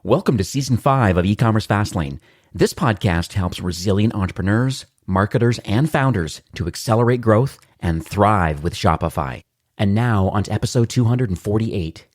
Welcome to Season 5 of eCommerce Fastlane. This podcast helps resilient entrepreneurs, marketers, and founders to accelerate growth and thrive with Shopify. And now on to episode 248.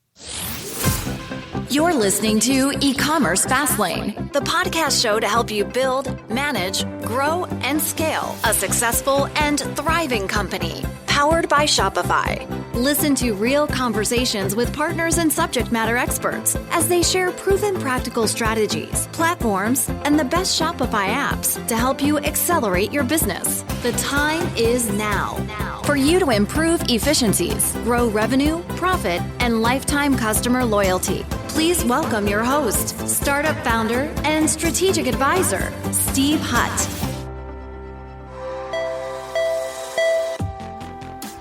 You're listening to eCommerce Fastlane, the podcast show to help you build, manage, grow, and scale a successful and thriving company, powered by Shopify. Listen to real conversations with partners and subject matter experts as they share proven practical strategies, platforms, and the best Shopify apps to help you accelerate your business. The time is now for you to improve efficiencies, grow revenue, profit, and lifetime customer loyalty. Please welcome your host, startup founder, and strategic advisor, Steve Hutt.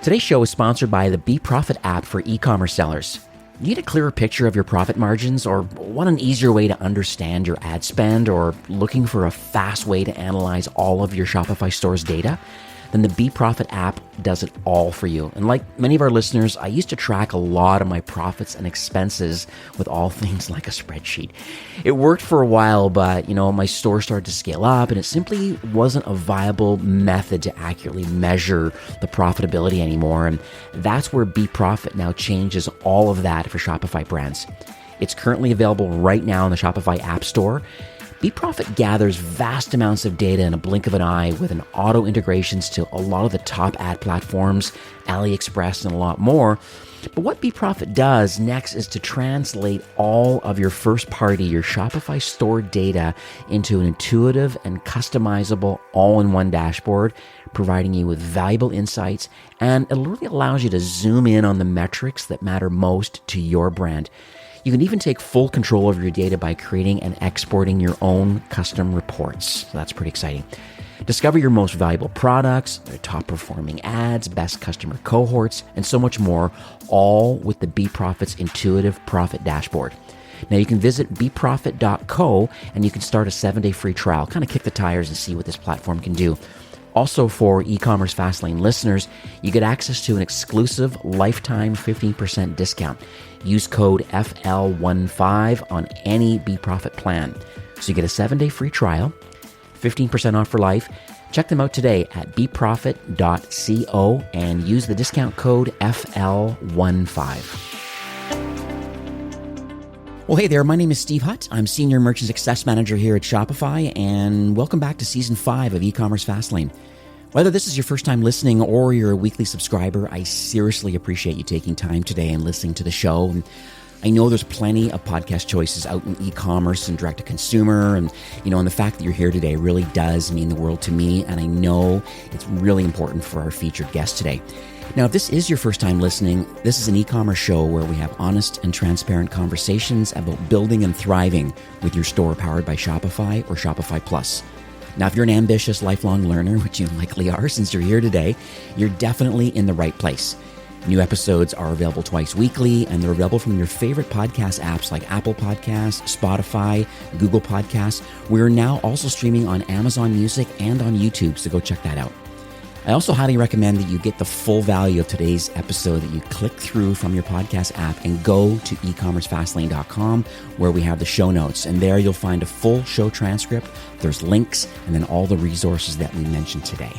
Today's show is sponsored by the BeProfit app for e-commerce sellers. Need a clearer picture of your profit margins, or want an easier way to understand your ad spend, or looking for a fast way to analyze all of your Shopify store's data? Then the BeProfit app does it all for you. And like many of our listeners, I used to track a lot of my profits and expenses with all things like a spreadsheet. It worked for a while, but my store started to scale up and it simply wasn't a viable method to accurately measure the profitability anymore. And that's where BeProfit now changes all of that for Shopify brands. It's currently available right now in the Shopify App Store. BeProfit gathers vast amounts of data in a blink of an eye with an auto integrations to a lot of the top ad platforms, AliExpress, and a lot more. But what BeProfit does next is to translate all of your first-party, your Shopify store data into an intuitive and customizable all-in-one dashboard, providing you with valuable insights, and it really allows you to zoom in on the metrics that matter most to your brand. You can even take full control of your data by creating and exporting your own custom reports. So that's pretty exciting. Discover your most valuable products, their top performing ads, best customer cohorts, and so much more, all with the BeProfit's intuitive profit dashboard. Now you can visit beprofit.co and you can start a 7-day free trial, kind of kick the tires and see what this platform can do. Also, for eCommerce Fastlane listeners, you get access to an exclusive lifetime 15% discount. Use code FL15 on any BeProfit plan. So you get a 7-day free trial, 15% off for life. Check them out today at beprofit.co and use the discount code FL15. Well, hey there, my name is Steve Hutt. I'm Senior Merchant Success Manager here at Shopify, and welcome back to Season 5 of eCommerce Fastlane. Whether this is your first time listening or you're a weekly subscriber, I seriously appreciate you taking time today and listening to the show. And I know there's plenty of podcast choices out in e-commerce and direct-to-consumer, and the fact that you're here today really does mean the world to me, and I know it's really important for our featured guest today. Now, if this is your first time listening, this is an e-commerce show where we have honest and transparent conversations about building and thriving with your store powered by Shopify or Shopify Plus. Now, if you're an ambitious lifelong learner, which you likely are since you're here today, you're definitely in the right place. New episodes are available twice weekly, and they're available from your favorite podcast apps like Apple Podcasts, Spotify, Google Podcasts. We're now also streaming on Amazon Music and on YouTube, so go check that out. I also highly recommend that you get the full value of today's episode, that you click through from your podcast app and go to ecommercefastlane.com, where we have the show notes. And there you'll find a full show transcript, there's links, and then all the resources that we mentioned today.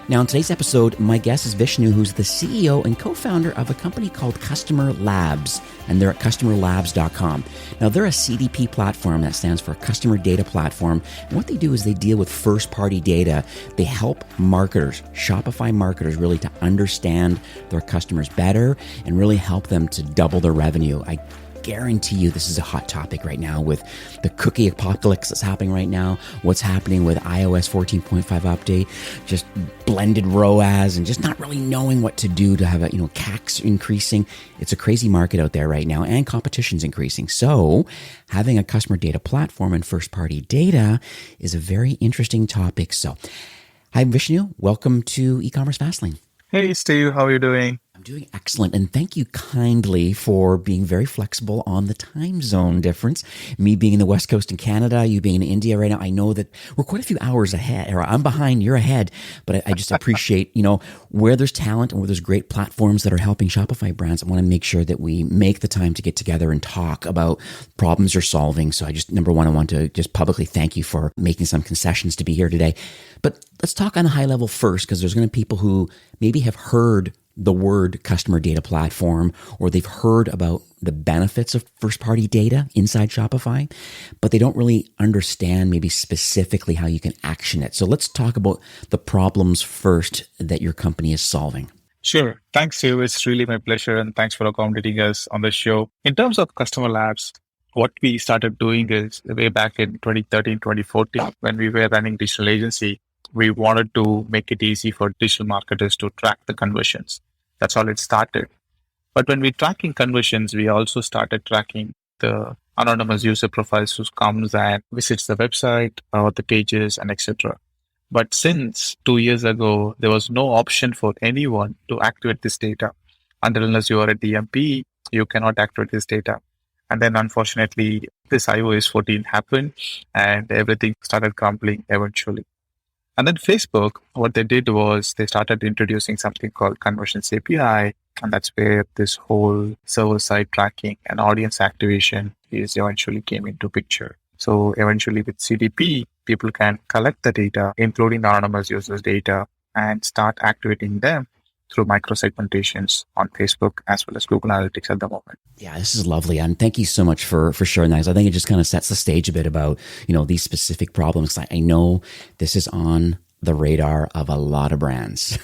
Now, in today's episode, my guest is Vishnu, who's the CEO and co-founder of a company called CustomerLabs, and they're at CustomerLabs.com. Now, they're a CDP platform that stands for Customer Data Platform. And what they do is they deal with first-party data. They help marketers, Shopify marketers, really to understand their customers better and really help them to double their revenue. I guarantee you this is a hot topic right now with the cookie apocalypse that's happening right now, what's happening with iOS 14.5 update, just blended ROAS and just not really knowing what to do to have a, CACs increasing. It's a crazy market out there right now and competition's increasing. So having a customer data platform and first party data is a very interesting topic. So hi, Vishnu. Welcome to eCommerce Fastlane. Hey, Steve. How are you doing? I'm doing excellent. And thank you kindly for being very flexible on the time zone difference. Me being in the West Coast in Canada, you being in India right now. I know that we're quite a few hours ahead, or I'm behind, you're ahead. But I just appreciate, where there's talent and where there's great platforms that are helping Shopify brands. I want to make sure that we make the time to get together and talk about problems you're solving. So number one, I want to just publicly thank you for making some concessions to be here today. But let's talk on the high level first, because there's going to be people who maybe have heard the word customer data platform, or they've heard about the benefits of first-party data inside Shopify, but they don't really understand maybe specifically how you can action it. So let's talk about the problems first that your company is solving. Sure. Thanks, Sue. It's really my pleasure, and thanks for accommodating us on the show. In terms of CustomerLabs, what we started doing is way back in 2013, 2014, when we were running digital agency, we wanted to make it easy for digital marketers to track the conversions. That's how it started. But when we're tracking conversions, we also started tracking the anonymous user profiles who comes and visits the website or the pages and etc. But since 2 years ago, there was no option for anyone to activate this data. Unless you are a DMP, you cannot activate this data. And then unfortunately, this iOS 14 happened and everything started crumbling eventually. And then Facebook, what they did was they started introducing something called Conversions API. And that's where this whole server-side tracking and audience activation is eventually came into picture. So eventually with CDP, people can collect the data, including the anonymous users' data, and start activating them through micro-segmentations on Facebook as well as Google Analytics at the moment. Yeah, this is lovely. And thank you so much for sharing that. I think it just kind of sets the stage a bit about, these specific problems. I know this is on the radar of a lot of brands.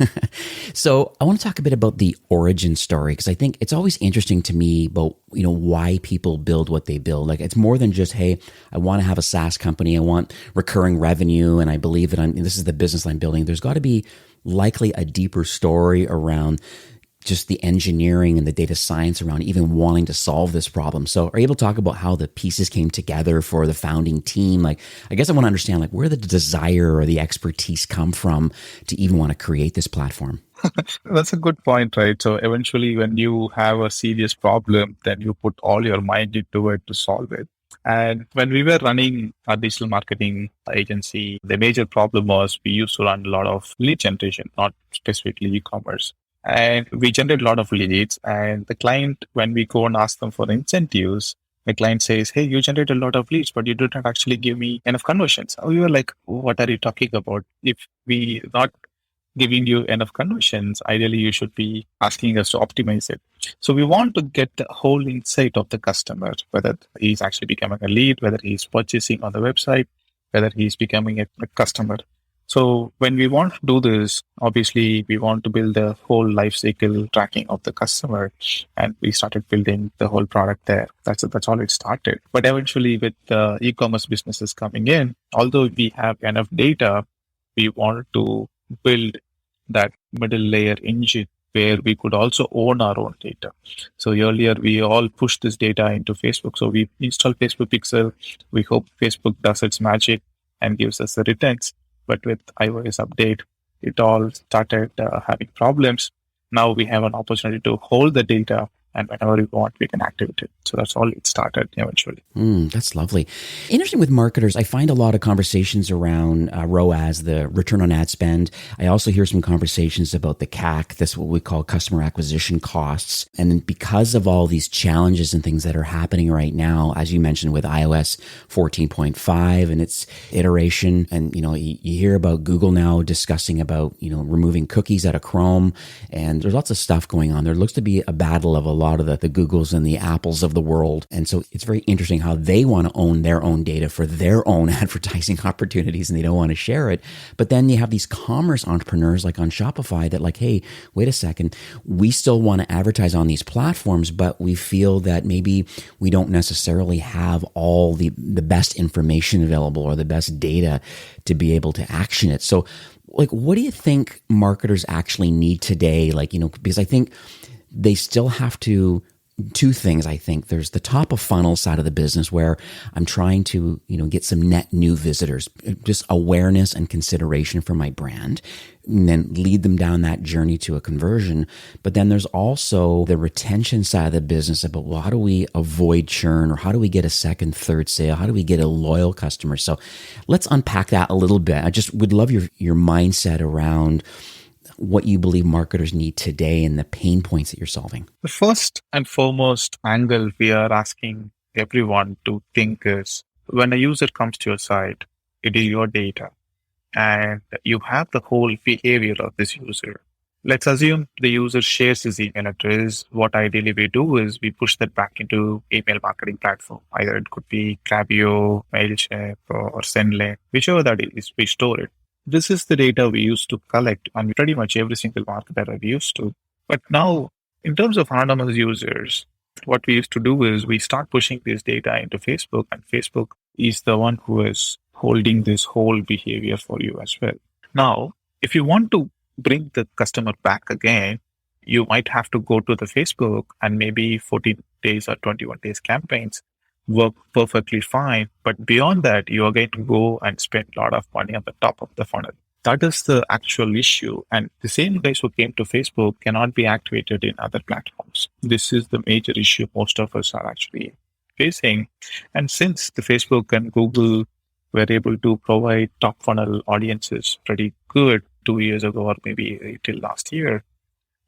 So I want to talk a bit about the origin story, because I think it's always interesting to me about, why people build what they build. Like, it's more than just, hey, I want to have a SaaS company. I want recurring revenue. And I believe that this is the business I'm building. There's got to be likely a deeper story around just the engineering and the data science around even wanting to solve this problem. So are you able to talk about how the pieces came together for the founding team? I guess I want to understand where the desire or the expertise come from to even want to create this platform. That's a good point, right? So eventually when you have a serious problem, then you put all your mind into it to solve it. And when we were running our digital marketing agency, the major problem was we used to run a lot of lead generation, not specifically e-commerce. And we generate a lot of leads, and the client, when we go and ask them for incentives, the client says, hey, you generate a lot of leads, but you did not actually give me enough conversions. We were like, what are you talking about? If we not giving you enough conversions, ideally you should be asking us to optimize it. So we want to get the whole insight of the customer, whether he's actually becoming a lead, whether he's purchasing on the website, whether he's becoming a customer. So when we want to do this, obviously we want to build the whole life cycle tracking of the customer, and we started building the whole product there. That's all it started. But eventually with the e-commerce businesses coming in, although we have enough data, we wanted to build that middle layer engine where we could also own our own data. So earlier we all pushed this data into Facebook. So we install Facebook Pixel. We hope Facebook does its magic and gives us the returns. But with iOS update, it all started having problems. Now we have an opportunity to hold the data, and whenever we want, we can activate it. So that's all it started eventually. That's lovely. Interesting with marketers, I find a lot of conversations around ROAS, the return on ad spend. I also hear some conversations about the CAC, that's what we call customer acquisition costs. And then because of all these challenges and things that are happening right now, as you mentioned with iOS 14.5 and its iteration, and you hear about Google now discussing about removing cookies out of Chrome, and there's lots of stuff going on. There looks to be a battle of a lot of the Googles and the Apples of the world. And so it's very interesting how they want to own their own data for their own advertising opportunities, and they don't want to share it. But then you have these commerce entrepreneurs like on Shopify that hey, wait a second, we still want to advertise on these platforms, but we feel that maybe we don't necessarily have all the best information available or the best data to be able to action it. So what do you think marketers actually need today? Because I think they still have to two things. I think there's the top of funnel side of the business where I'm trying to, get some net new visitors, just awareness and consideration for my brand, and then lead them down that journey to a conversion. But then there's also the retention side of the business about, well, how do we avoid churn, or how do we get a second, third sale? How do we get a loyal customer? So let's unpack that a little bit. I just would love your mindset around what you believe marketers need today and the pain points that you're solving. The first and foremost angle we are asking everyone to think is, when a user comes to your site, it is your data and you have the whole behavior of this user. Let's assume the user shares his email address. What ideally we do is we push that back into email marketing platform. Either it could be Klaviyo, Mailchimp, or Sendlink, whichever that is, we store it. This is the data we used to collect on pretty much every single marketer we used to. But now, in terms of anonymous users, what we used to do is we start pushing this data into Facebook, and Facebook is the one who is holding this whole behavior for you as well. Now, if you want to bring the customer back again, you might have to go to the Facebook, and maybe 14 days or 21 days campaigns work perfectly fine. But beyond that, you are going to go and spend a lot of money on the top of the funnel. That is the actual issue. And the same guys who came to Facebook cannot be activated in other platforms. This is the major issue most of us are actually facing. And since the Facebook and Google were able to provide top funnel audiences pretty good 2 years ago, or maybe till last year,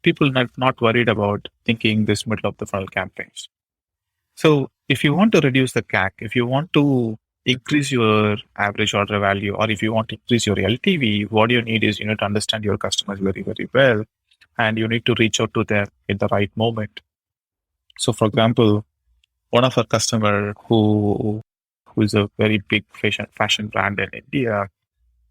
people are not worried about thinking this middle of the funnel campaigns. So if you want to reduce the CAC, if you want to increase your average order value, or if you want to increase your LTV, what you need is you need to understand your customers very, very well, and you need to reach out to them in the right moment. So for example, one of our customer who is a very big fashion brand in India,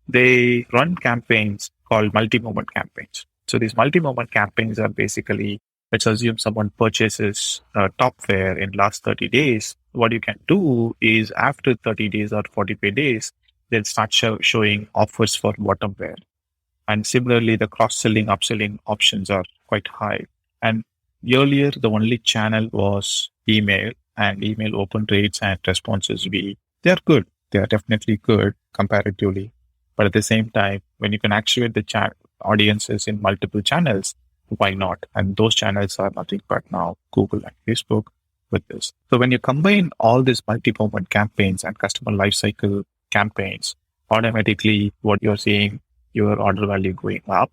they run campaigns called multi-moment campaigns. So these multi-moment campaigns are basically, let's assume someone purchases top wear in last 30 days. What you can do is after 30 days or 45 days, they'll start showing offers for bottom wear. And similarly, the cross-selling, upselling options are quite high. And earlier, the only channel was email, and email open rates and responses, they're good. They are definitely good comparatively. But at the same time, when you can activate the audiences in multiple channels, why not? And those channels are nothing but now Google and Facebook with this. So when you combine all these multi-moment campaigns and customer lifecycle campaigns, automatically what you're seeing, your order value going up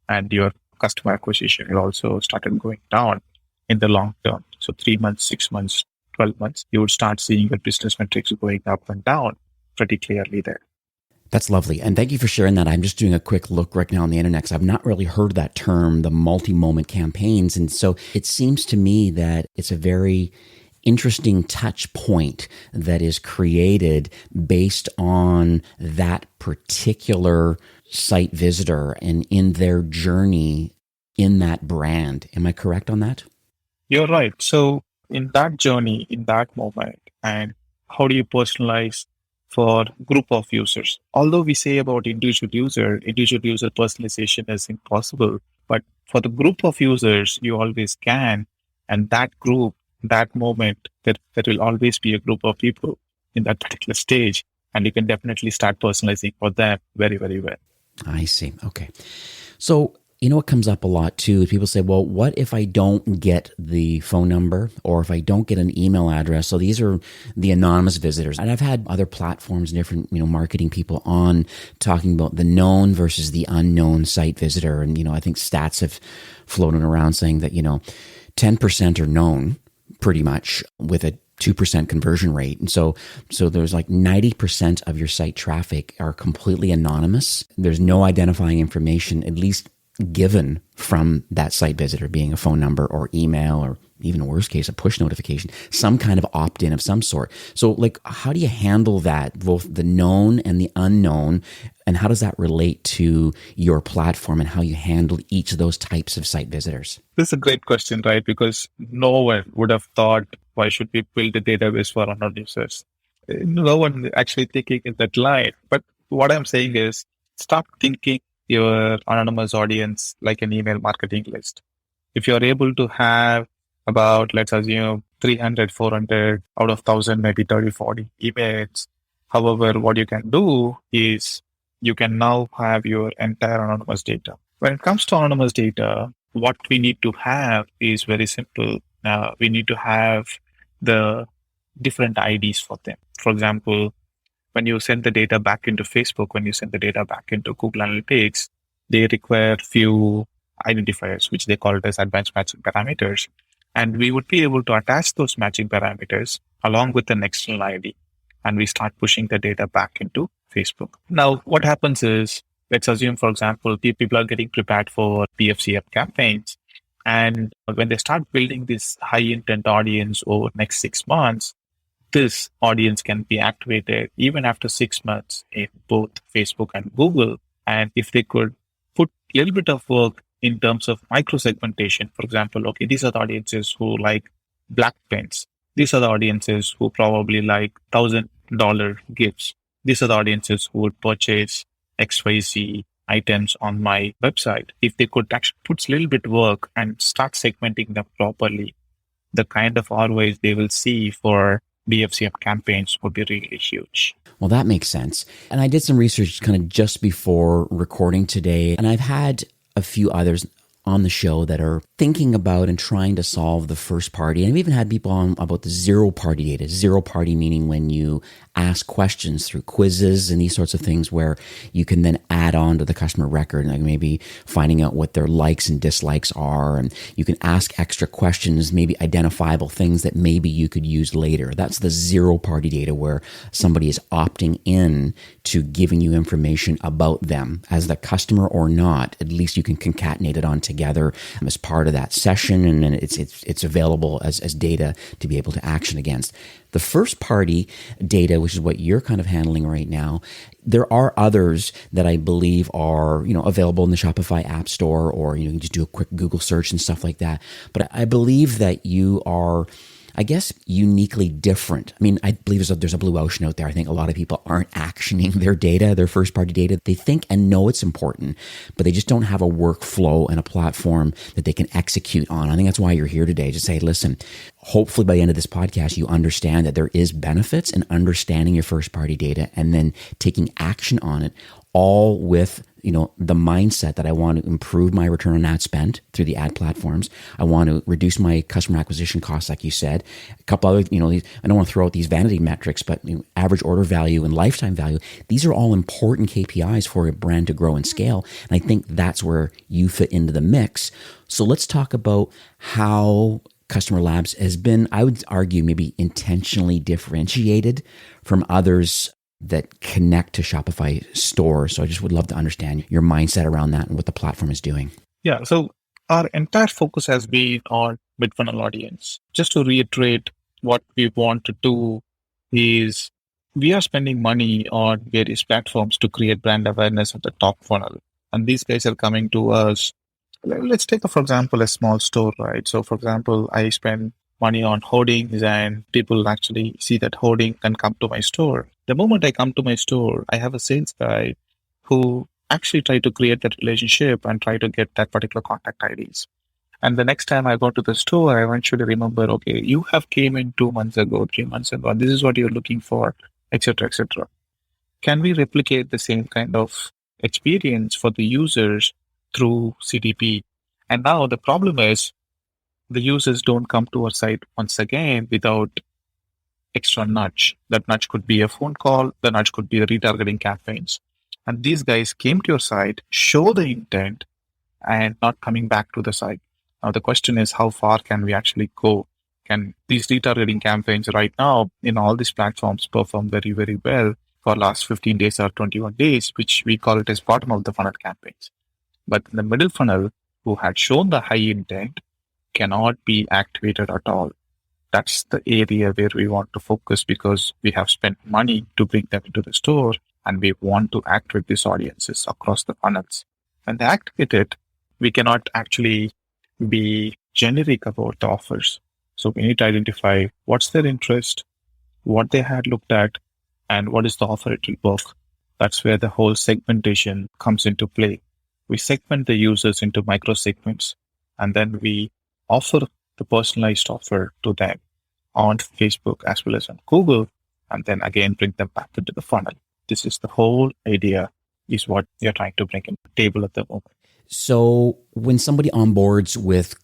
and your customer acquisition will also started going down in the long term. So 3 months, 6 months, 12 months, you would start seeing your business metrics going up and down pretty clearly there. That's lovely. And thank you for sharing that. I'm just doing a quick look right now on the internet because I've not really heard that term, the multi-moment campaigns. And so it seems to me that it's a very interesting touch point that is created based on that particular site visitor and in their journey in that brand. Am I correct on that? You're right. So in that journey, in that moment, and how do you personalize for group of users? Although we say about individual user personalization is impossible, but for the group of users, you always can. And that group, that moment, there will always be a group of people in that particular stage. And you can definitely start personalizing for them very, very well. I see. Okay. So, what comes up a lot too, people say, well, what if I don't get the phone number or if I don't get an email address? So these are the anonymous visitors. And I've had other platforms, different, marketing people on talking about the known versus the unknown site visitor. And, I think stats have floated around saying that, 10% are known pretty much with a 2% conversion rate. And so there's like 90% of your site traffic are completely anonymous. There's no identifying information, at least given from that site visitor, being a phone number or email or even worst case, a push notification, some kind of opt-in of some sort. So how do you handle that, both the known and the unknown, and how does that relate to your platform and how you handle each of those types of site visitors? This is a great question, right? Because no one would have thought, why should we build a database for unknown users? No one actually thinking in that line. But what I'm saying is, stop thinking your anonymous audience like an email marketing list. If you're able to have about, let's assume 300, 400 out of 1,000, maybe 30, 40 emails. However, what you can do is you can now have your entire anonymous data. When it comes to anonymous data, what we need to have is very simple. We need to have the different IDs for them. For example, when you send the data back into Facebook, when you send the data back into Google Analytics, they require few identifiers, which they call it as advanced matching parameters. And we would be able to attach those matching parameters along with an external ID. And we start pushing the data back into Facebook. Now, what happens is, let's assume, for example, people are getting prepared for PFCF campaigns. And when they start building this high intent audience over the next 6 months, this audience can be activated even after 6 months in both Facebook and Google. And if they could put a little bit of work in terms of micro segmentation, for example, okay, these are the audiences who like black pens. These are the audiences who probably like $1,000 gifts. These are the audiences who would purchase XYZ items on my website. If they could actually put a little bit work and start segmenting them properly, the kind of ROAS they will see for BFCM campaigns would be really huge. Well, that makes sense. And I did some research kind of just before recording today, and I've had a few others on the show that are thinking about and trying to solve the first party. And we've even had people on about the zero party data. Zero party meaning when you ask questions through quizzes and these sorts of things where you can then add on to the customer record, like maybe finding out what their likes and dislikes are. And you can ask extra questions, maybe identifiable things that maybe you could use later. That's the zero party data where somebody is opting in to giving you information about them as the customer or not. At least you can concatenate it on together as part of that session, and then it's available as data to be able to action against. The first party data, which is what you're kind of handling right now, there are others that I believe are, available in the Shopify App Store, or you can just do a quick Google search and stuff like that. But I believe that you are, I guess, uniquely different. I mean, I believe there's a blue ocean out there. I think a lot of people aren't actioning their data, their first party data. They think and know it's important, but they just don't have a workflow and a platform that they can execute on. I think that's why you're here today, to say, listen, hopefully by the end of this podcast, you understand that there is benefits in understanding your first party data and then taking action on it, all with the mindset that I want to improve my return on ad spend through the ad platforms. I want to reduce my customer acquisition costs, like you said. A couple other, I don't want to throw out these vanity metrics, but average order value and lifetime value, these are all important KPIs for a brand to grow and scale. And I think that's where you fit into the mix. So let's talk about how CustomerLabs has been, I would argue, maybe intentionally differentiated from others that connect to Shopify stores. So I just would love to understand your mindset around that and what the platform is doing. Yeah. So our entire focus has been on mid-funnel audience. Just to reiterate, what we want to do is we are spending money on various platforms to create brand awareness at the top funnel. And these guys are coming to us. Let's take, for example, a small store, right? So for example, I spend money on hoardings and people actually see that hoarding and come to my store. The moment I come to my store, I have a sales guy who actually try to create that relationship and try to get that particular contact IDs. And the next time I go to the store, I eventually remember, okay, you have came in 2 months ago, 3 months ago, and this is what you're looking for, etc., etc. Can we replicate the same kind of experience for the users through CDP? And now the problem is the users don't come to our site once again without extra nudge. That nudge could be a phone call, the nudge could be a retargeting campaigns. And these guys came to your site, show the intent, and not coming back to the site. Now the question is, how far can we actually go? Can these retargeting campaigns right now in all these platforms perform very, very well for last 15 days or 21 days, which we call it as bottom of the funnel campaigns. But in the middle funnel, who had shown the high intent, cannot be activated at all. That's the area where we want to focus, because we have spent money to bring them into the store and we want to activate these audiences across the funnels. When they activate it, we cannot actually be generic about the offers. So we need to identify what's their interest, what they had looked at, and what is the offer it will work. That's where the whole segmentation comes into play. We segment the users into micro segments, and then we offer the personalized offer to them on Facebook as well as on Google, and then again bring them back into the funnel. This is the whole idea, is what you're trying to bring in the table at the moment. So when somebody onboards with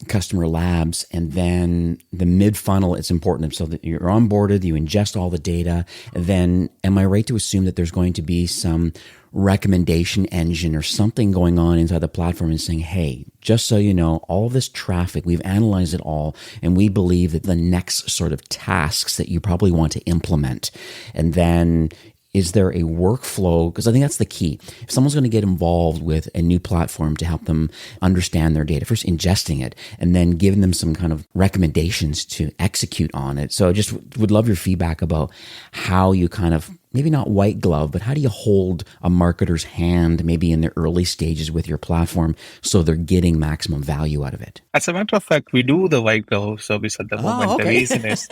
CustomerLabs and then the mid-funnel, it's important so that you're onboarded, you ingest all the data, and then am I right to assume that there's going to be some recommendation engine or something going on inside the platform and saying, hey, just so you know, all this traffic, we've analyzed it all, and we believe that the next sort of tasks that you probably want to implement, and then is there a workflow? Because I think that's the key. If someone's going to get involved with a new platform to help them understand their data, first ingesting it and then giving them some kind of recommendations to execute on it. So I just would love your feedback about how you kind of, maybe not white glove, but how do you hold a marketer's hand maybe in the early stages with your platform so they're getting maximum value out of it? As a matter of fact, we do the white glove service at the moment. Okay. The reason is...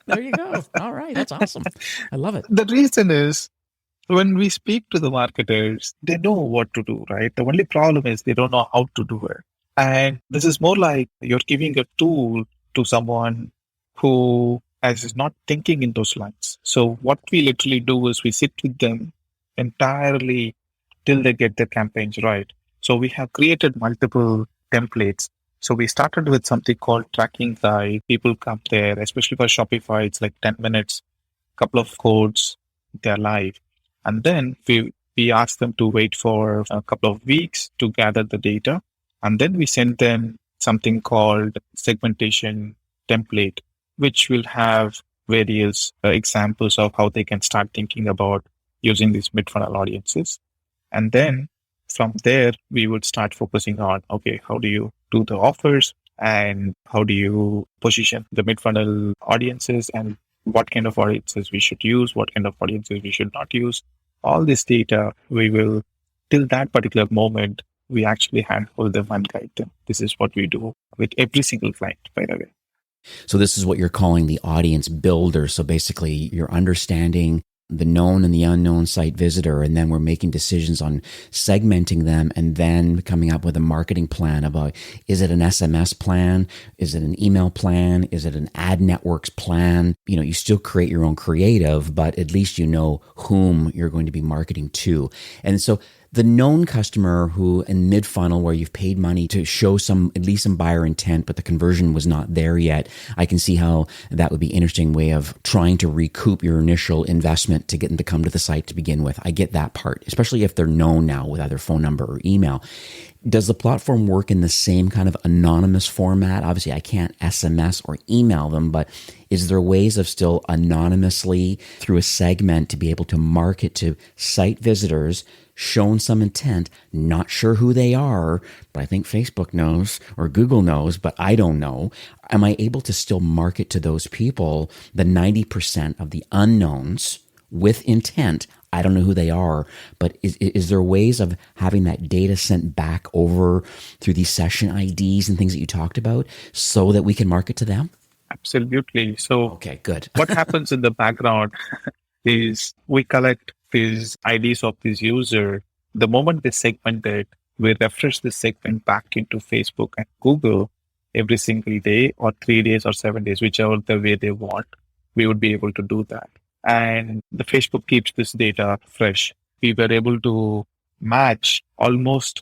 There you go. All right. That's awesome. I love it. The reason is, when we speak to the marketers, they know what to do, right? The only problem is they don't know how to do it. And this is more like you're giving a tool to someone who is not thinking in those lines. So what we literally do is we sit with them entirely till they get their campaigns right. So we have created multiple templates. So we started with something called tracking guide. People come there, especially for Shopify, it's like 10 minutes, couple of codes, they're live. And then we ask them to wait for a couple of weeks to gather the data. And then we send them something called segmentation template, which will have various examples of how they can start thinking about using these mid-funnel audiences. And then from there, we would start focusing on, okay, how do you do the offers and how do you position the mid-funnel audiences and what kind of audiences we should use, what kind of audiences we should not use. All this data, we will, till that particular moment, we actually handhold them and guide them. This is what we do with every single client, by the way. So this is what you're calling the audience builder. So basically you're understanding the known and the unknown site visitor, and then we're making decisions on segmenting them and then coming up with a marketing plan about, is it an SMS plan? Is it an email plan? Is it an ad networks plan? You know, you still create your own creative, but at least you know whom you're going to be marketing to. And so the known customer who in mid-funnel where you've paid money to show at least some buyer intent, but the conversion was not there yet, I can see how that would be an interesting way of trying to recoup your initial investment to get them to come to the site to begin with. I get that part, especially if they're known now with either phone number or email. Does the platform work in the same kind of anonymous format? Obviously, I can't SMS or email them, but is there ways of still anonymously through a segment to be able to market to site visitors, shown some intent, not sure who they are, but I think Facebook knows or Google knows, but I don't know. Am I able to still market to those people, the 90% of the unknowns with intent? I don't know who they are, but is there ways of having that data sent back over through these session IDs and things that you talked about so that we can market to them? Absolutely. So okay, good. What happens in the background is we collect these IDs of this user. The moment they segment it, we refresh the segment back into Facebook and Google every single day or 3 days or 7 days, whichever the way they want. We would be able to do that. And the Facebook keeps this data fresh. We were able to match almost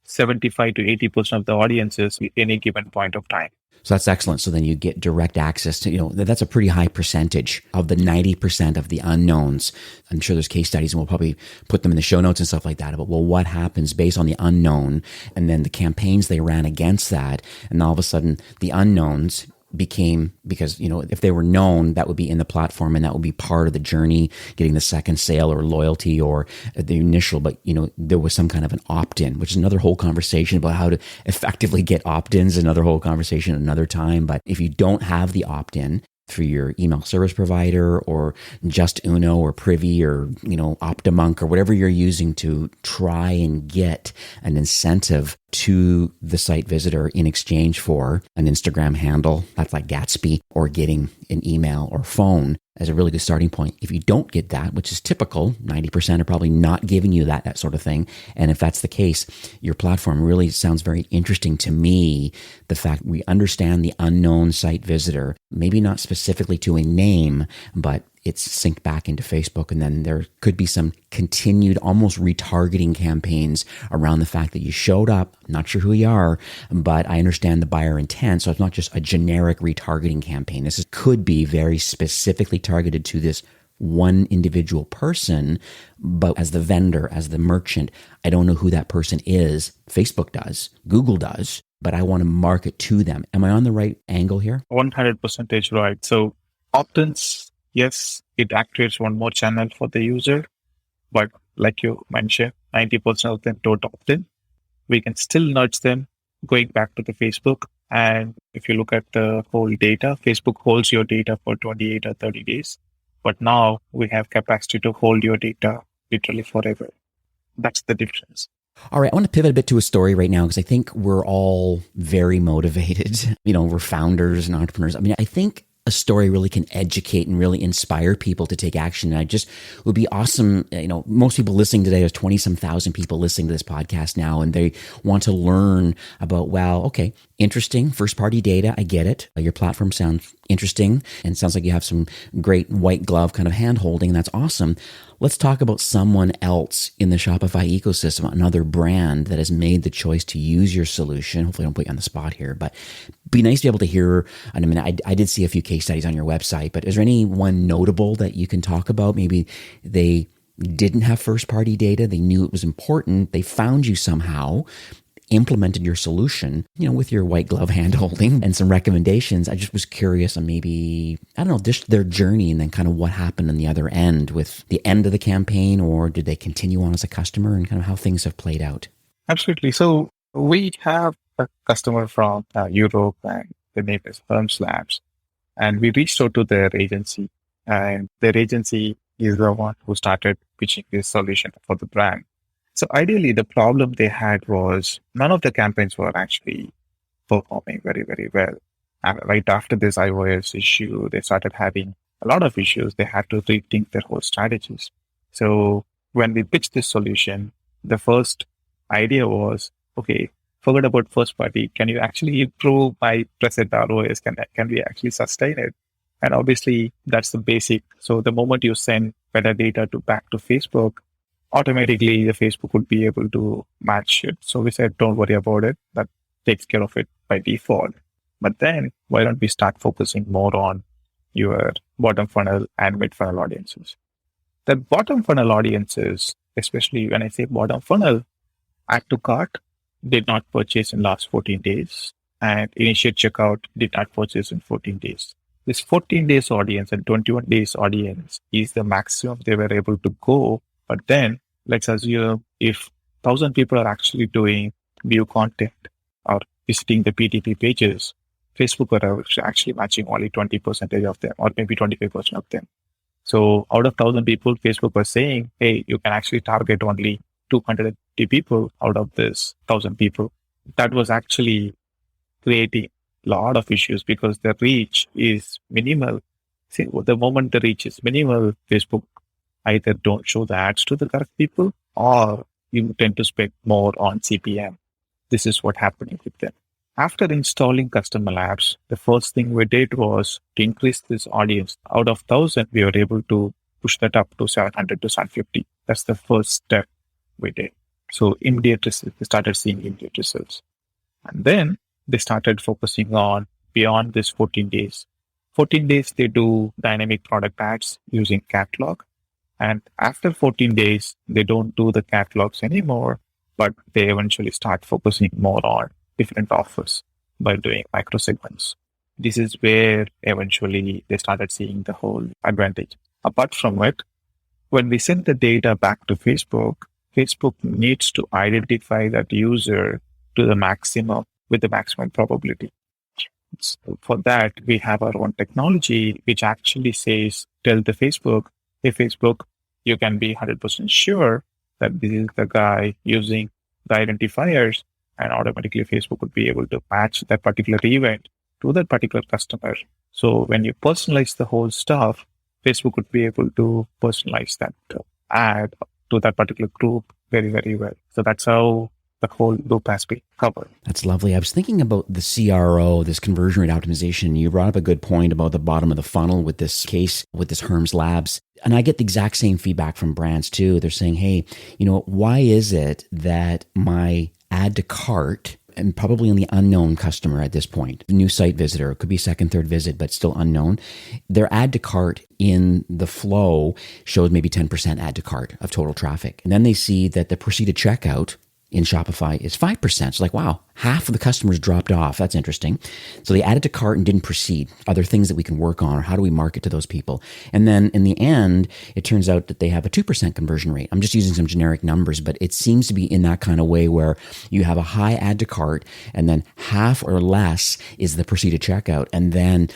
75 to 80% of the audiences at any given point of time. So that's excellent. So then you get direct access to, that's a pretty high percentage of the 90% of the unknowns. I'm sure there's case studies and we'll probably put them in the show notes and stuff like that about, well, what happens based on the unknown and then the campaigns they ran against that. And all of a sudden the unknowns became, because, if they were known, that would be in the platform and that would be part of the journey, getting the second sale or loyalty or the initial, but, there was some kind of an opt-in, which is another whole conversation about how to effectively get opt-ins, another whole conversation another time. But if you don't have the opt-in through your email service provider or Just Uno or Privy or, Optimonk or whatever you're using to try and get an incentive to the site visitor in exchange for an Instagram handle, that's like Gatsby, or getting an email or phone, as a really good starting point. If you don't get that, which is typical, 90% are probably not giving you that sort of thing. And if that's the case, your platform really sounds very interesting to me. The fact we understand the unknown site visitor, maybe not specifically to a name, but it's synced back into Facebook. And then there could be some continued almost retargeting campaigns around the fact that you showed up. I'm not sure who you are, but I understand the buyer intent. So it's not just a generic retargeting campaign. This could be very specifically targeted to this one individual person. But as the vendor, as the merchant, I don't know who that person is. Facebook does, Google does, but I want to market to them. Am I on the right angle here? 100% right. So opt-ins, yes, it activates one more channel for the user, but like you mentioned, 90% of them don't opt in. We can still nudge them going back to the Facebook. And if you look at the whole data, Facebook holds your data for 28 or 30 days. But now we have capacity to hold your data literally forever. That's the difference. All right, I want to pivot a bit to a story right now because I think we're all very motivated. We're founders and entrepreneurs. I mean, I think a story really can educate and really inspire people to take action. And it would be awesome. Most people listening today, there's 20-some thousand people listening to this podcast now, and they want to learn about, okay, interesting first party data. I get it. Your platform sounds interesting and sounds like you have some great white glove kind of hand holding. That's awesome. Let's talk about someone else in the Shopify ecosystem, another brand that has made the choice to use your solution. Hopefully I don't put you on the spot here, but it'd be nice to be able to hear. I mean, I did see a few case studies on your website, but is there any one notable that you can talk about? Maybe they didn't have first party data. They knew it was important. They found you somehow, implemented your solution, with your white glove hand holding and some recommendations. I just was curious on maybe, just their journey and then kind of what happened on the other end with the end of the campaign, or did they continue on as a customer and kind of how things have played out? Absolutely. So we have a customer from Europe, and the name is CustomerLabs, and we reached out to their agency, and their agency is the one who started pitching this solution for the brand. So ideally, the problem they had was none of the campaigns were actually performing very, very well. And right after this iOS issue, they started having a lot of issues. They had to rethink their whole strategies. So when we pitched this solution, the first idea was, okay, forget about first party. Can you actually improve my present ROAS? Can we actually sustain it? And obviously, that's the basic. So the moment you send better data back to Facebook, automatically the Facebook would be able to match it. So we said, don't worry about it. That takes care of it by default. But then why don't we start focusing more on your bottom funnel and mid funnel audiences? The bottom funnel audiences, especially when I say bottom funnel, add to cart did not purchase in last 14 days and initiate checkout did not purchase in 14 days. This 14 days audience and 21 days audience is the maximum they were able to go. But then let's assume if 1,000 people are actually doing view content or visiting the PTP pages, Facebook are actually matching only 20% of them or maybe 25% of them. So out of 1,000 people, Facebook was saying, hey, you can actually target only 250 people out of this 1,000 people. That was actually creating a lot of issues because the reach is minimal. See, the moment the reach is minimal, Facebook either don't show the ads to the correct people or you tend to spend more on CPM. This is what happened with them. After installing CustomerLabs, the first thing we did was to increase this audience. Out of 1,000, we were able to push that up to 700 to 750. That's the first step we did. So immediate results, they started seeing immediate results. And then they started focusing on beyond this 14 days. 14 days, they do dynamic product ads using catalog. And after 14 days, they don't do the catalogs anymore, but they eventually start focusing more on different offers by doing micro segments. This is where eventually they started seeing the whole advantage. Apart from it, when we send the data back to Facebook, Facebook needs to identify that user to the maximum with the maximum probability. So for that, we have our own technology, which actually says, tell the Facebook, hey, Facebook, you can be 100% sure that this is the guy using the identifiers, and automatically Facebook would be able to match that particular event to that particular customer. So when you personalize the whole stuff, Facebook would be able to personalize that ad to that particular group very, very well. So that's how the whole loop has been covered. That's lovely. I was thinking about the CRO, this conversion rate optimization. You brought up a good point about the bottom of the funnel with this case, with this Herms Labs. And I get the exact same feedback from brands too. They're saying, hey, why is it that my add to cart, and probably on the unknown customer at this point, new site visitor, it could be second, third visit, but still unknown, their add to cart in the flow shows maybe 10% add to cart of total traffic. And then they see that the proceeded checkout in Shopify is 5%. It's like, wow, half of the customers dropped off. That's interesting. So they added to cart and didn't proceed. Are there things that we can work on, or how do we market to those people? And then in the end, it turns out that they have a 2% conversion rate. I'm just using some generic numbers, but it seems to be in that kind of way where you have a high add to cart and then half or less is the proceeded checkout. And then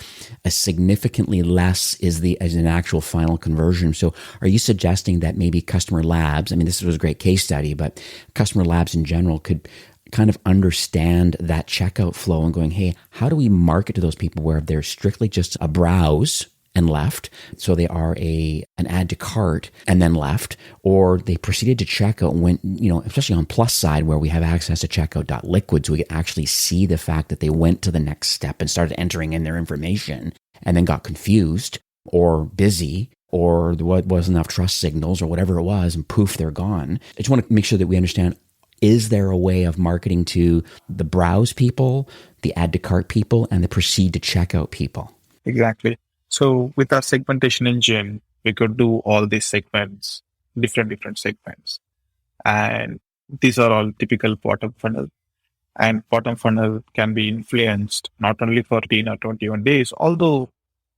a significantly less is an actual final conversion. So are you suggesting that maybe CustomerLabs, I mean, this was a great case study, but CustomerLabs in general could kind of understand that checkout flow and going, hey, how do we market to those people where they're strictly just a browse and left, so they are an add to cart and then left, or they proceeded to checkout and went, especially on plus side where we have access to checkout.liquid, so we can actually see the fact that they went to the next step and started entering in their information and then got confused or busy, or there wasn't enough trust signals or whatever it was, and poof, they're gone. I just want to make sure that we understand, is there a way of marketing to the browse people, the add to cart people, and the proceed to checkout people? Exactly. So with our segmentation engine, we could do all these segments, different segments. And these are all typical bottom funnel. And bottom funnel can be influenced not only for 10 or 21 days, although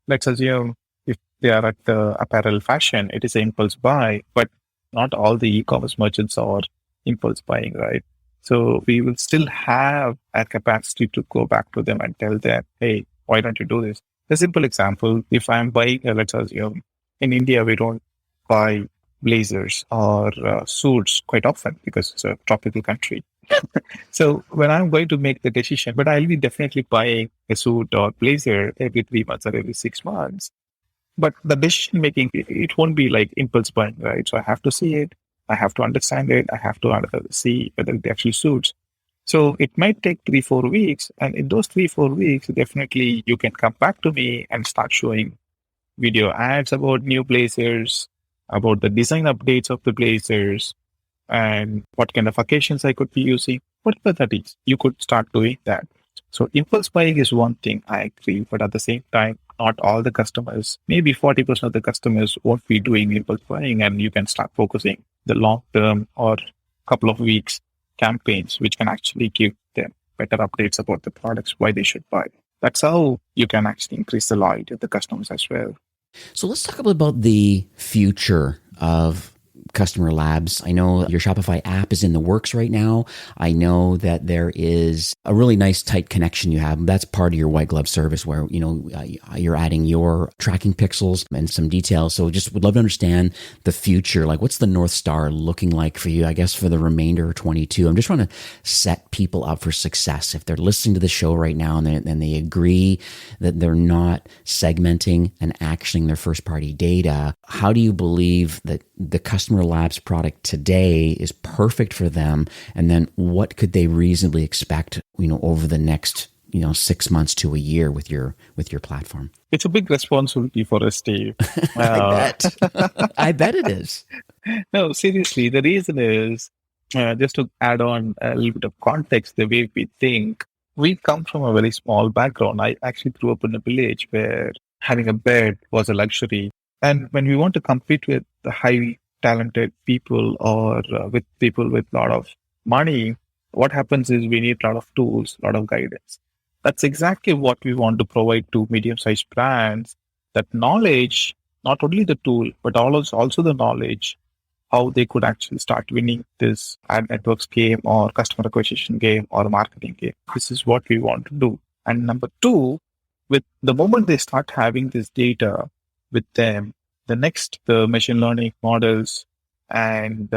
let's assume if they are at the apparel fashion, it is an impulse buy, but not all the e-commerce merchants are impulse buying, right? So we will still have a capacity to go back to them and tell them, hey, why don't you do this? A simple example, if I'm buying, let's assume in India, we don't buy blazers or suits quite often because it's a tropical country. So when I'm going to make the decision, but I'll be definitely buying a suit or blazer every 3 months or every 6 months. But the decision making, it won't be like impulse buying, right? So I have to see it. I have to understand it. I have to see whether it actually suits. So it might take 3-4 weeks. And in those 3-4 weeks, definitely you can come back to me and start showing video ads about new blazers, about the design updates of the blazers, and what kind of occasions I could be using, whatever that is. You could start doing that. So impulse buying is one thing, I agree. But at the same time, not all the customers, maybe 40% of the customers won't be doing impulse buying, and you can start focusing the long-term or couple of weeks campaigns, which can actually give them better updates about the products, why they should buy. That's how you can actually increase the loyalty of the customers as well. So let's talk about the future of CustomerLabs. I know your Shopify app is in the works right now. I know that there is a really nice tight connection you have. That's part of your white glove service where, you're adding your tracking pixels and some details. So just would love to understand the future. Like, what's the North Star looking like for you, I guess, for the remainder of 22? I'm just trying to set people up for success. If they're listening to the show right now and they agree that they're not segmenting and actioning their first party data, how do you believe that the CustomerLabs product today is perfect for them? And then what could they reasonably expect, over the next, 6 months to a year with your platform? It's a big responsibility for us, Steve. I bet. I bet it is. No, seriously, the reason is, just to add on a little bit of context, the way we think, we come from a very small background. I actually grew up in a village where having a bed was a luxury. And when we want to compete with the highly talented people or with people with a lot of money, what happens is we need a lot of tools, a lot of guidance. That's exactly what we want to provide to medium-sized brands, that knowledge, not only the tool, but also the knowledge, how they could actually start winning this ad networks game or customer acquisition game or marketing game. This is what we want to do. And number two, with the moment they start having this data with them, the machine learning models and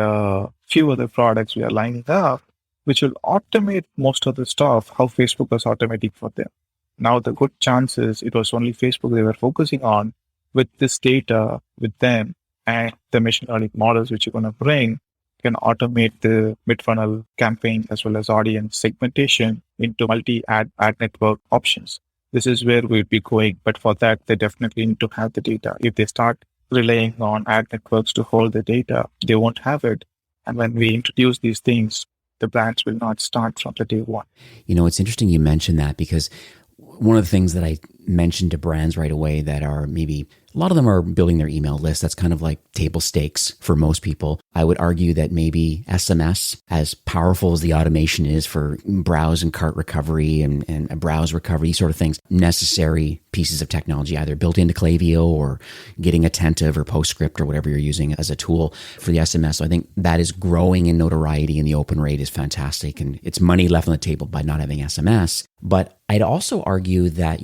few other products we are lining up, which will automate most of the stuff, how Facebook was automating for them. Now, the good chances, it was only Facebook they were focusing on. with this data, with them, and the machine learning models which you're going to bring, you can automate the mid-funnel campaign as well as audience segmentation into multi-ad network options. This is where we'll be going. But for that, they definitely need to have the data. If they start relying on ad networks to hold the data, they won't have it. And when we introduce these things, the brands will not start from the day one. It's interesting you mentioned that, because one of the things that I mentioned to brands right away that are maybe, a lot of them are building their email list. That's kind of like table stakes for most people. I would argue that maybe SMS, as powerful as the automation is for browse and cart recovery and browse recovery, these sort of things, necessary pieces of technology, either built into Klaviyo or getting Attentive or PostScript or whatever you're using as a tool for the SMS. So I think that is growing in notoriety, and the open rate is fantastic. And it's money left on the table by not having SMS. But I'd also argue that,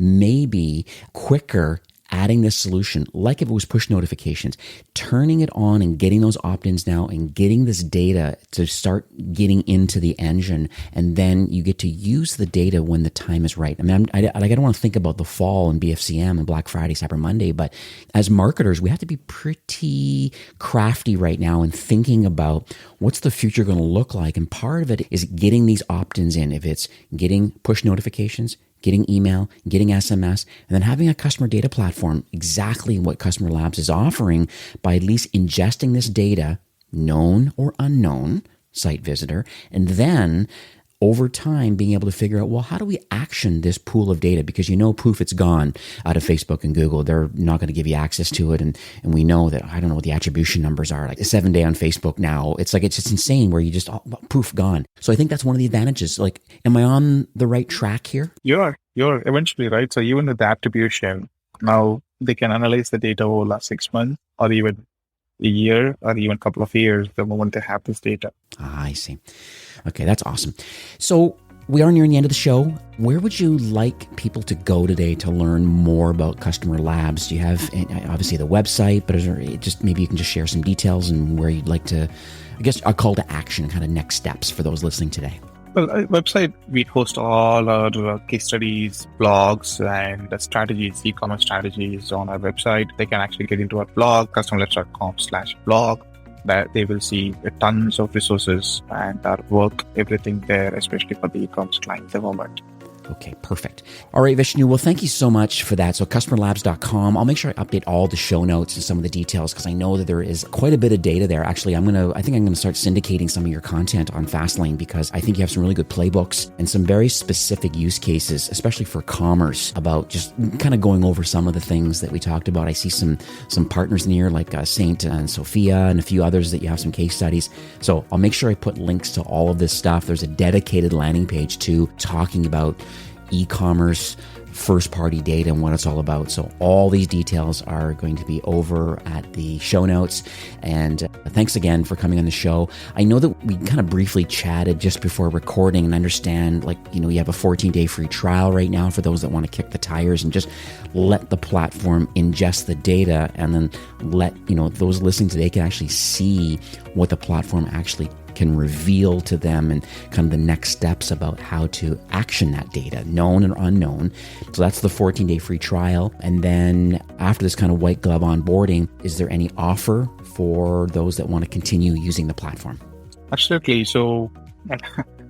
maybe quicker adding this solution, like if it was push notifications, turning it on and getting those opt-ins now and getting this data to start getting into the engine. And then you get to use the data when the time is right. I mean, I don't want to think about the fall and BFCM and Black Friday, Cyber Monday, but as marketers, we have to be pretty crafty right now and thinking about what's the future going to look like. And part of it is getting these opt-ins in. If it's getting push notifications, getting email, getting SMS, and then having a customer data platform, exactly what CustomerLabs is offering, by at least ingesting this data, known or unknown site visitor, and then over time being able to figure out, well, how do we action this pool of data? Because poof, it's gone out of Facebook and Google. They're not going to give you access to it. And we know that, I don't know what the attribution numbers are, like 7 day on Facebook now. It's just insane where you just, poof, gone. So I think that's one of the advantages. Like, am I on the right track here? You're eventually right. So even with the attribution, now they can analyze the data over the last 6 months or even a year or even a couple of years the moment they have this data. I see. Okay, that's awesome. So we are nearing the end of the show. Where would you like people to go today to learn more about CustomerLabs? Do you have, obviously, the website, but is there just, maybe you can just share some details and where you'd like to, I guess, a call to action, kind of next steps for those listening today? Well, website, we host all our case studies, blogs, and strategies, e-commerce strategies on our website. They can actually get into our blog, customerlabs.com/blog. That they will see tons of resources and our work, everything there, especially for the e-commerce clients at the moment. Okay, perfect. All right, Vishnu. Well, thank you so much for that. So customerlabs.com. I'll make sure I update all the show notes and some of the details, because I know that there is quite a bit of data there. Actually, I think I'm going to start syndicating some of your content on Fastlane, because I think you have some really good playbooks and some very specific use cases, especially for commerce, about just kind of going over some of the things that we talked about. I see some partners in here like Saint and Sophia and a few others that you have some case studies. So I'll make sure I put links to all of this stuff. There's a dedicated landing page too, talking about e-commerce, first-party data, and what it's all about. So all these details are going to be over at the show notes. And thanks again for coming on the show. I know that we kind of briefly chatted just before recording, and understand, you have a 14-day free trial right now for those that want to kick the tires and just let the platform ingest the data, and then let those listening today can actually see what the platform actually can reveal to them, and kind of the next steps about how to action that data, known and unknown. So that's the 14-day free trial. And then after this kind of white glove onboarding, is there any offer for those that want to continue using the platform? Absolutely. So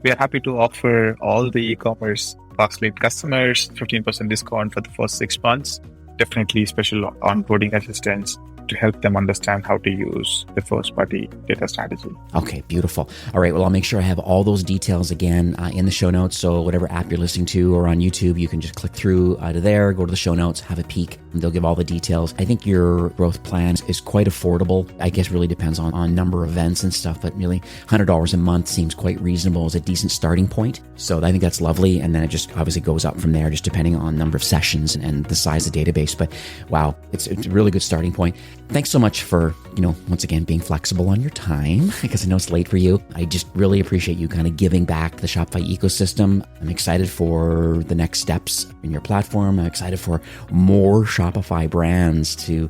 we are happy to offer all the e-commerce Fastlane customers 15% discount for the first 6 months. Definitely special onboarding assistance to help them understand how to use the first-party data strategy. Okay, beautiful. All right, well, I'll make sure I have all those details again in the show notes. So whatever app you're listening to or on YouTube, you can just click through to there, go to the show notes, have a peek, and they'll give all the details. I think your growth plan is quite affordable. I guess really depends on number of events and stuff, but really $100 a month seems quite reasonable as a decent starting point. So I think that's lovely. And then it just obviously goes up from there, just depending on number of sessions and the size of the database. But wow, it's a really good starting point. Thanks so much for once again, being flexible on your time because I know it's late for you. I just really appreciate you kind of giving back to the Shopify ecosystem. I'm excited for the next steps in your platform. I'm excited for more Shopify brands to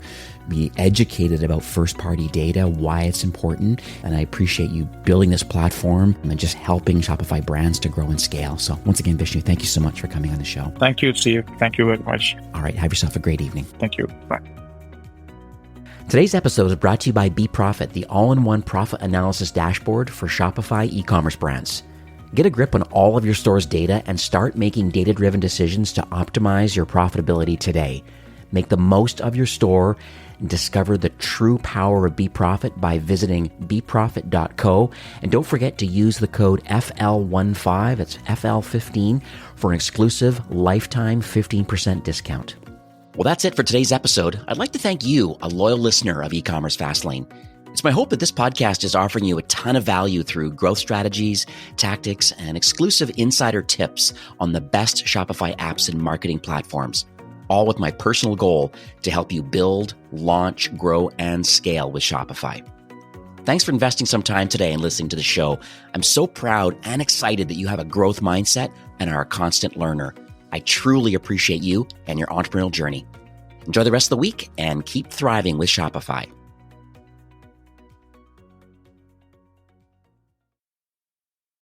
be educated about first-party data, why it's important. And I appreciate you building this platform and just helping Shopify brands to grow and scale. So once again, Vishnu, thank you so much for coming on the show. Thank you, Steve. Thank you very much. All right. Have yourself a great evening. Thank you. Bye. Today's episode is brought to you by BeProfit, the all-in-one profit analysis dashboard for Shopify e-commerce brands. Get a grip on all of your store's data and start making data-driven decisions to optimize your profitability today. Make the most of your store and discover the true power of BeProfit by visiting beprofit.co. And don't forget to use the code FL15, that's FL15, for an exclusive lifetime 15% discount. Well, that's it for today's episode. I'd like to thank you, a loyal listener of eCommerce Fastlane. It's my hope that this podcast is offering you a ton of value through growth strategies, tactics, and exclusive insider tips on the best Shopify apps and marketing platforms, all with my personal goal to help you build, launch, grow, and scale with Shopify. Thanks for investing some time today and listening to the show. I'm so proud and excited that you have a growth mindset and are a constant learner. I truly appreciate you and your entrepreneurial journey. Enjoy the rest of the week and keep thriving with Shopify.